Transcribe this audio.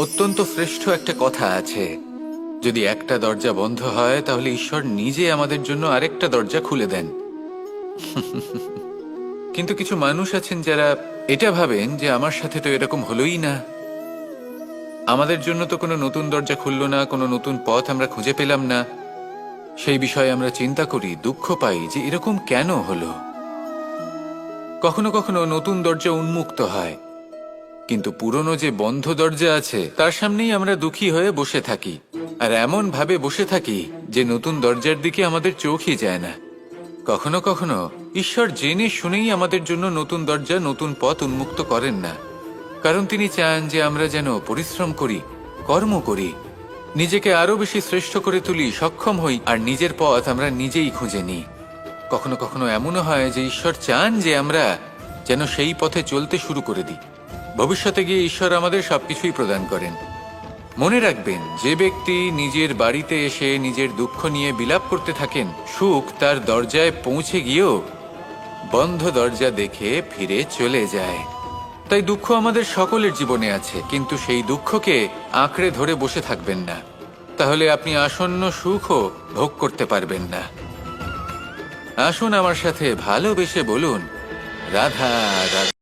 অত্যন্ত শ্রেষ্ঠ একটা কথা আছে, যদি একটা দরজা বন্ধ হয় তাহলে ঈশ্বর নিজে আমাদের জন্য আরেকটা দরজা খুলে দেন। কিন্তু কিছু মানুষ আছেন যারা এটা ভাবেন যে আমার সাথে তো এরকম হলোই না, আমাদের জন্য তো কোনো নতুন দরজা খুললো না, কোনো নতুন পথ আমরা খুঁজে পেলাম না। সেই বিষয়ে আমরা চিন্তা করি, দুঃখ পাই যে এরকম কেন হলো। কখনো কখনো নতুন দরজা উন্মুক্ত হয়, কিন্তু পুরনো যে বন্ধ দরজা আছে তার সামনেই আমরা দুঃখী হয়ে বসে থাকি, আর এমন ভাবে বসে থাকি যে নতুন দরজার দিকে আমাদের চোখই যায় না। কখনো কখনো ঈশ্বর জেনে শুনেই আমাদের জন্য নতুন দরজা, নতুন পথ উন্মুক্ত করেন না, কারণ তিনি চান যে আমরা যেন পরিশ্রম করি, কর্ম করি, নিজেকে আরো বেশি শ্রেষ্ঠ করে তুলি, সক্ষম হই, আর নিজের পথ আমরা নিজেই খুঁজে নিই। কখনো কখনো এমনও হয় যে ঈশ্বর চান যে আমরা যেন সেই পথে চলতে শুরু করে দিই। ভবিষ্যতে গিয়ে ঈশ্বর আমাদের সবকিছুই প্রদান করেন। মনে রাখবেন, যে ব্যক্তি নিজের বাড়িতে এসে নিজের দুঃখ নিয়ে বিলাপ করতে থাকেন, সুখ তার দরজায় পৌঁছে গিয়েও বন্ধ দরজা দেখে ফিরে চলে যায়। তাই দুঃখ আমাদের সকলের জীবনে আছে, কিন্তু সেই দুঃখকে আঁকড়ে ধরে বসে থাকবেন না, তাহলে আপনি আসন্ন সুখও ভোগ করতে পারবেন না। আসুন আমার সাথে ভালোবেসে বলুন, রাধা রাধা।